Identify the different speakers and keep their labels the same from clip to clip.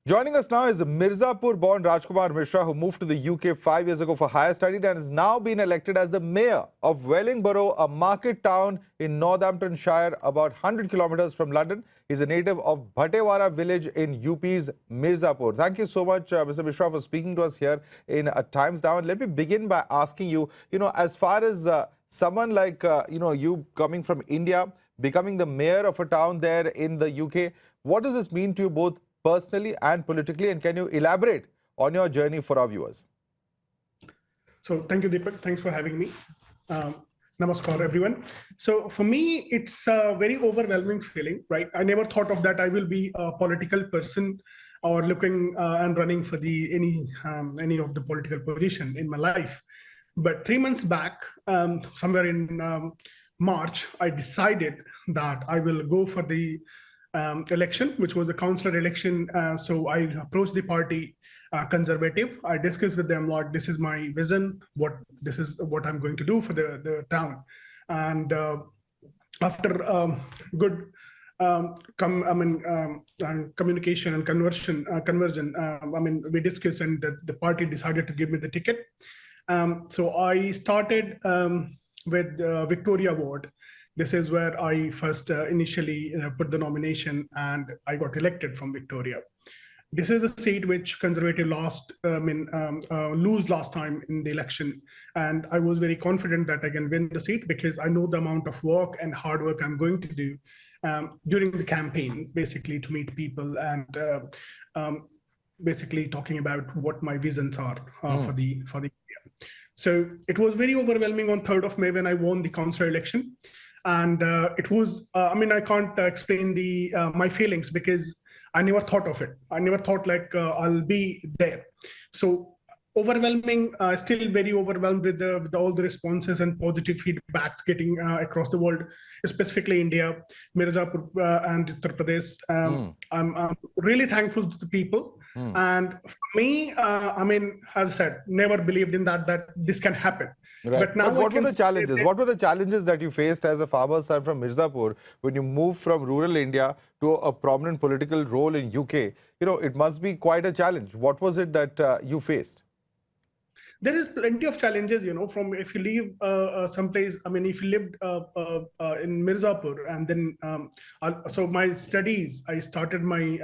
Speaker 1: Joining us now is Mirzapur-born Rajkumar Mishra, who moved to the UK 5 years ago for higher study and has now been elected as the mayor of Wellingborough, a market town in Northamptonshire, about 100 kilometers from London. He's a native of Bhatewara village in UP's Mirzapur. Thank you so much, Mr. Mishra, for speaking to us here in Times Now. And let me begin by asking you, as far as someone like, you coming from India, becoming the mayor of a town there in the UK, what does this mean to you both personally and politically, and can you elaborate on your journey for our viewers?
Speaker 2: So thank you, Deepak. Thanks for having me. Namaskar, everyone. So for me, it's a very overwhelming feeling, right? I never thought of that I will be a political person or looking and running for any of the political position in my life. But 3 months back, somewhere in March, I decided that I will go for the election, which was a councillor election. So I approached the party Conservative. I discussed with them, like, this is my vision, this is what I'm going to do for the town. And after good communication and conversion, we discussed, and the party decided to give me the ticket. So I started with Victoria Ward. This is where I first initially put the nomination, and I got elected from Victoria. This is the seat which Conservative lose last time in the election. And I was very confident that I can win the seat because I know the amount of work and hard work I'm going to do during the campaign, basically to meet people and basically talking about what my visions are for the area. So it was very overwhelming on 3rd of May when I won the councillor election. And it was, I can't explain my feelings because I never thought of it. I never thought like I'll be there. So overwhelming, still very overwhelmed with all the responses and positive feedbacks getting across the world, specifically India, Mirzapur and Uttar Pradesh. I'm really thankful to the people. And for me, as I said, never believed in that this can happen.
Speaker 1: Right. But now, what were the challenges? What were the challenges that you faced as a farmer son from Mirzapur when you moved from rural India to a prominent political role in UK? It must be quite a challenge. What was it that you faced?
Speaker 2: There is plenty of challenges, from if you leave someplace. If you lived in Mirzapur, and then so my studies, I started my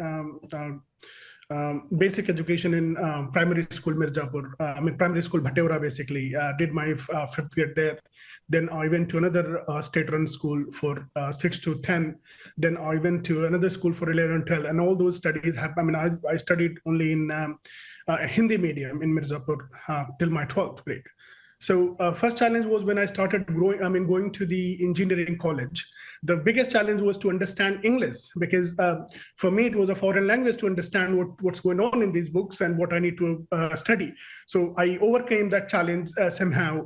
Speaker 2: basic education in primary school Mirzapur, primary school Bhatewara, basically. Did my 5th grade there. Then I went to another state-run school for 6 to 10. Then I went to another school for 11 and 12. And all those studies I studied only in Hindi medium in Mirzapur till my 12th grade. So first challenge was when I started going to the engineering college. The biggest challenge was to understand English, because for me, it was a foreign language to understand what's going on in these books and what I need to study. So I overcame that challenge somehow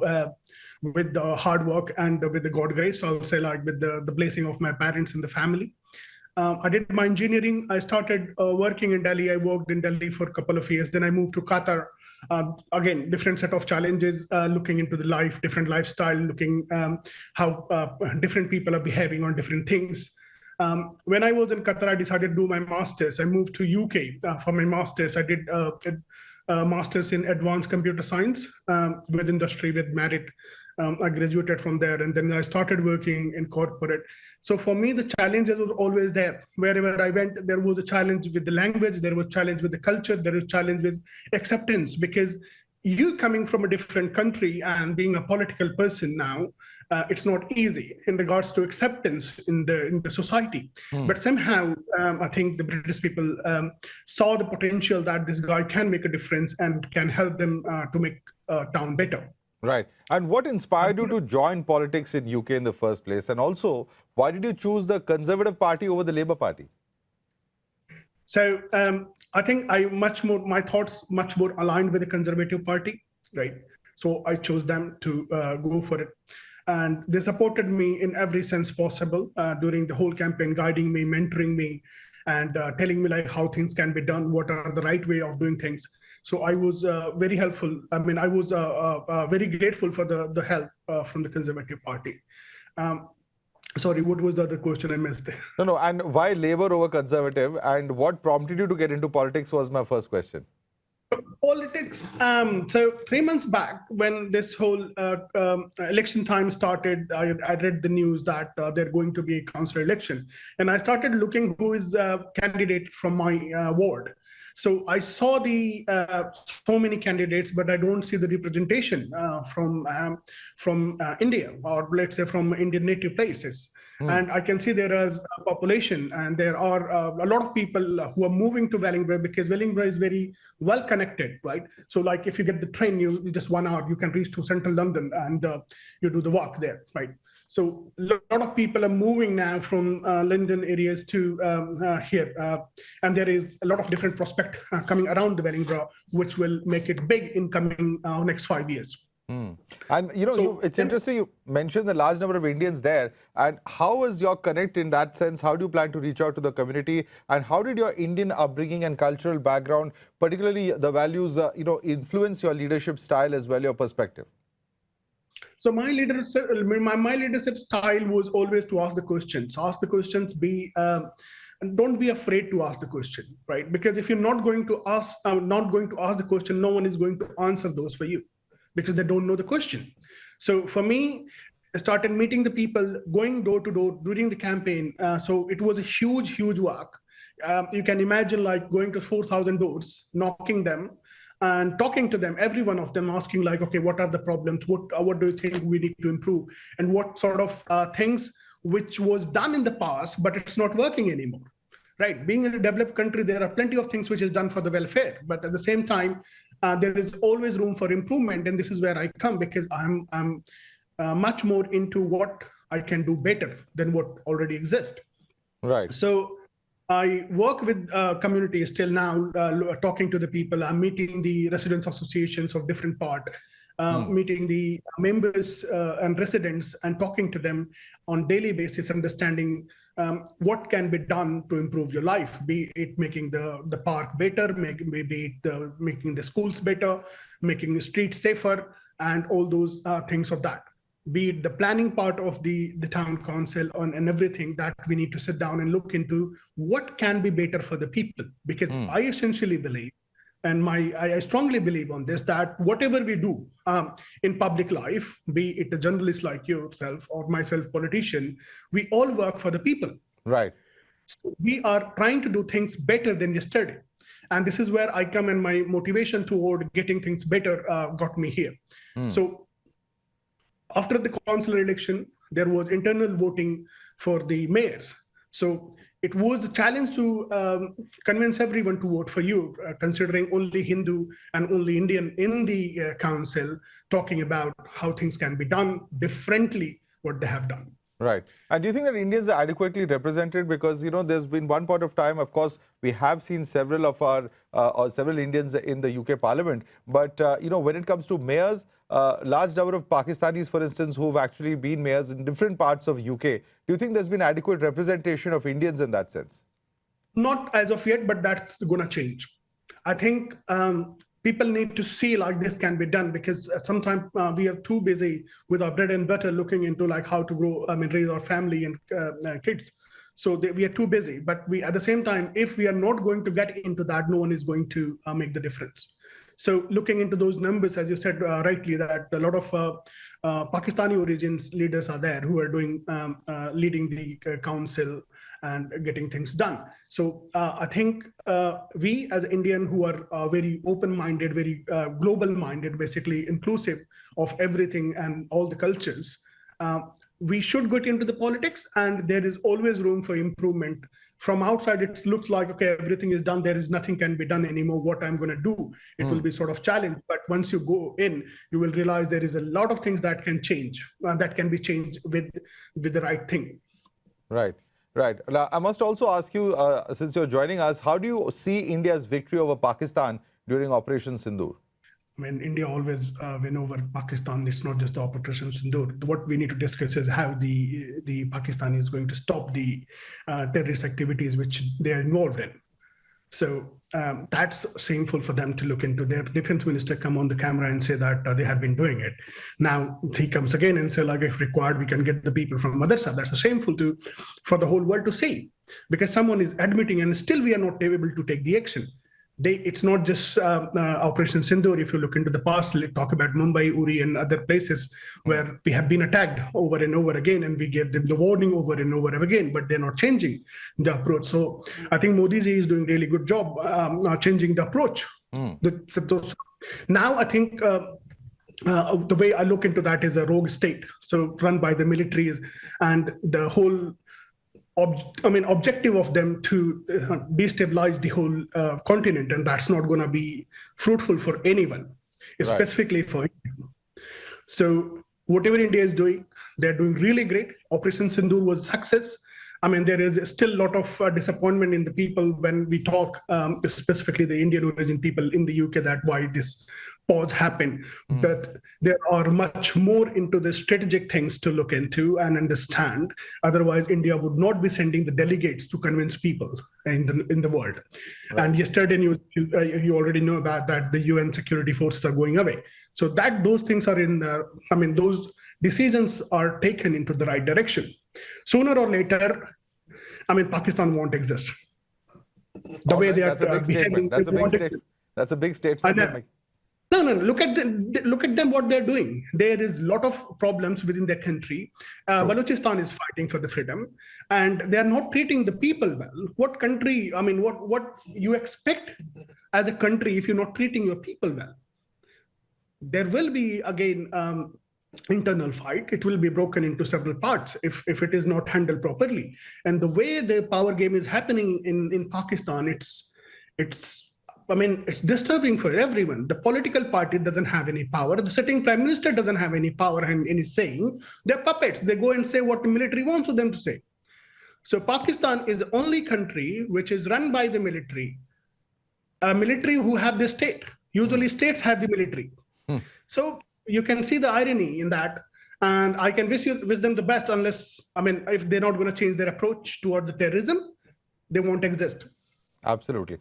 Speaker 2: with the hard work and with the God grace, I'll say, like with the blessing of my parents and the family. I did my engineering. I started working in Delhi. I worked in Delhi for a couple of years. Then I moved to Qatar. Again, different set of challenges, looking into the life, different lifestyle, looking how different people are behaving on different things. When I was in Qatar, I decided to do my master's. I moved to UK for my master's. I did a master's in advanced computer science with industry, with merit. I graduated from there, and then I started working in corporate. So for me, the challenges were always there. Wherever I went, there was a challenge with the language, there was a challenge with the culture, there was a challenge with acceptance, because you coming from a different country and being a political person now, it's not easy in regards to acceptance in the society. But somehow, I think the British people saw the potential that this guy can make a difference and can help them to make a town better.
Speaker 1: Right. And what inspired you to join politics in UK in the first place? And also, why did you choose the Conservative Party over the Labour Party?
Speaker 2: So I think my thoughts much more aligned with the Conservative Party, right? So I chose them to go for it. And they supported me in every sense possible during the whole campaign, guiding me, mentoring me, and telling me like how things can be done, what are the right way of doing things. So I was very helpful. I was very grateful for the help from the Conservative Party. Sorry, what was the other question I missed?
Speaker 1: No, and why Labour over Conservative, and what prompted you to get into politics was my first question.
Speaker 2: Politics. So 3 months back, when this whole election time started, I read the news that they're going to be a council election, and I started looking who is the candidate from my ward. So I saw the so many candidates, but I don't see the representation from India, or let's say from Indian native places. And I can see there is a population, and there are a lot of people who are moving to Wellingborough, because Wellingborough is very well connected, right? So like if you get the train, you just 1 hour, you can reach to central London, and you do the walk there, right? So a lot of people are moving now from London areas to here. And there is a lot of different prospect coming around the Wellingborough, which will make it big in coming next 5 years.
Speaker 1: And it's interesting you mentioned the large number of Indians there. And how is your connect in that sense? How do you plan to reach out to the community? And how did your Indian upbringing and cultural background, particularly the values, influence your leadership style as well, your perspective?
Speaker 2: So my leadership style was always to ask the questions. Ask the questions. And don't be afraid to ask the question, right? Because if you're not going to ask the question, no one is going to answer those for you, because they don't know the question. So for me, I started meeting the people, going door to door during the campaign. So it was a huge work. You can imagine like going to 4,000 doors, knocking them, and talking to them, every one of them, asking like, okay, what are the problems? What do you think we need to improve? And what sort of things which was done in the past, but it's not working anymore, right? Being in a developed country, there are plenty of things which is done for the welfare, but at the same time, there is always room for improvement. And this is where I come, because I'm much more into what I can do better than what already exists.
Speaker 1: Right.
Speaker 2: So I work with communities till now, talking to the people. I'm meeting the residents associations of different part, meeting the members and residents, and talking to them on daily basis, understanding what can be done to improve your life, be it making the park better, maybe making the schools better, making the streets safer, and all those things of that. Be it the planning part of the town council and everything, that we need to sit down and look into what can be better for the people. Because I essentially believe, and I strongly believe on this, that whatever we do in public life, be it a journalist like yourself or myself, politician, we all work for the people.
Speaker 1: Right.
Speaker 2: So we are trying to do things better than yesterday. And this is where I come, and my motivation toward getting things better got me here. So after the council election, there was internal voting for the mayors. So it was a challenge to convince everyone to vote for you, considering only Hindu and only Indian in the council, talking about how things can be done differently, what they have done.
Speaker 1: Right. And do you think that Indians are adequately represented? Because, there's been one point of time, of course, we have seen several of our, or several Indians in the UK Parliament. But, when it comes to mayors, large number of Pakistanis, for instance, who've actually been mayors in different parts of UK. Do you think there's been adequate representation of Indians in that sense?
Speaker 2: Not as of yet, but that's going to change. I think people need to see like this can be done, because sometimes we are too busy with our bread and butter, looking into like how to grow, raise our family and kids. So we are too busy. But we, at the same time, if we are not going to get into that, no one is going to make the difference. So looking into those numbers, as you said rightly, that a lot of Pakistani origins leaders are there who are doing leading the council and getting things done. So I think we as Indian, who are very open-minded, very global-minded, basically inclusive of everything and all the cultures, we should get into the politics, and there is always room for improvement. From outside, it looks like, okay, everything is done. There is nothing can be done anymore. What I'm going to do, it will be sort of challenge. But once you go in, you will realize there is a lot of things that can change, that can be changed with the right thing.
Speaker 1: Right. Right. Now, I must also ask you, since you're joining us, how do you see India's victory over Pakistan during Operation Sindoor?
Speaker 2: I mean, India always win over Pakistan. It's not just the Operation Sindoor. What we need to discuss is how the Pakistani is going to stop the terrorist activities which they are involved in. So that's shameful for them to look into. Their defense minister come on the camera and say that they have been doing it. Now he comes again and say, like, if required, we can get the people from Madrasa. That's shameful for the whole world to see, because someone is admitting and still we are not able to take the action. It's not just Operation Sindoor. If you look into the past, talk about Mumbai, Uri, and other places where we have been attacked over and over again, and we gave them the warning over and over again, but they're not changing the approach. So I think Modi ji is doing really good job changing the approach. Now I think the way I look into that is a rogue state, so run by the militaries, and the whole objective of them to destabilize the whole continent, and that's not going to be fruitful for anyone, specifically for India. So whatever India is doing, they're doing really great. Operation Sindoor was a success. I mean, there is still a lot of disappointment in the people when we talk, specifically the Indian origin people in the UK, that why this pause happened. But there are much more into the strategic things to look into and understand. Otherwise, India would not be sending the delegates to convince people in the world. Right. And yesterday, you already know about that the UN security forces are going away. So those things are in the, those decisions are taken into the right direction. Sooner or later, Pakistan won't exist. The way they are behaving.
Speaker 1: That's a big statement. That's a big statement.
Speaker 2: No. Look at them. What they're doing. There is a lot of problems within their country. Balochistan is fighting for the freedom, and they are not treating the people well. What country? What you expect as a country if you're not treating your people well? There will be again internal fight. It will be broken into several parts if it is not handled properly. And the way the power game is happening in Pakistan, it's disturbing for everyone. The political party doesn't have any power. The sitting prime minister doesn't have any power in any saying. They're puppets. They go and say what the military wants them to say. So Pakistan is the only country which is run by the military, a military who have the state. Usually states have the military. So you can see the irony in that. And I can wish them the best, unless, if they're not going to change their approach toward the terrorism, they won't exist.
Speaker 1: Absolutely.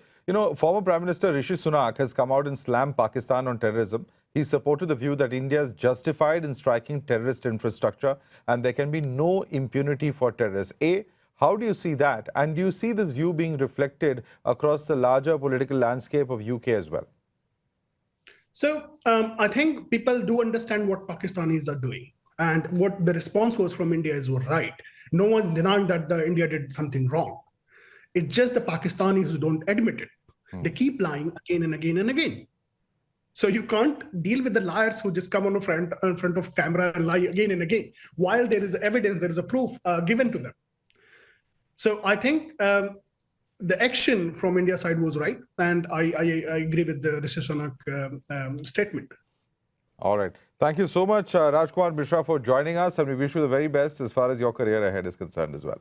Speaker 1: Former Prime Minister Rishi Sunak has come out and slammed Pakistan on terrorism. He supported the view that India is justified in striking terrorist infrastructure and there can be no impunity for terrorists. How do you see that? And do you see this view being reflected across the larger political landscape of UK as well?
Speaker 2: So I think people do understand what Pakistanis are doing, and what the response was from India is right. No one's denying that India did something wrong. It's just the Pakistanis who don't admit it. They keep lying again and again and again. So you can't deal with the liars who just come in front of camera and lie again and again, while there is evidence, there is a proof given to them. So I think the action from India's side was right, and I agree with the Rishi Sunak statement.
Speaker 1: All right. Thank you so much, Rajkumar Mishra, for joining us, and we wish you the very best as far as your career ahead is concerned as well.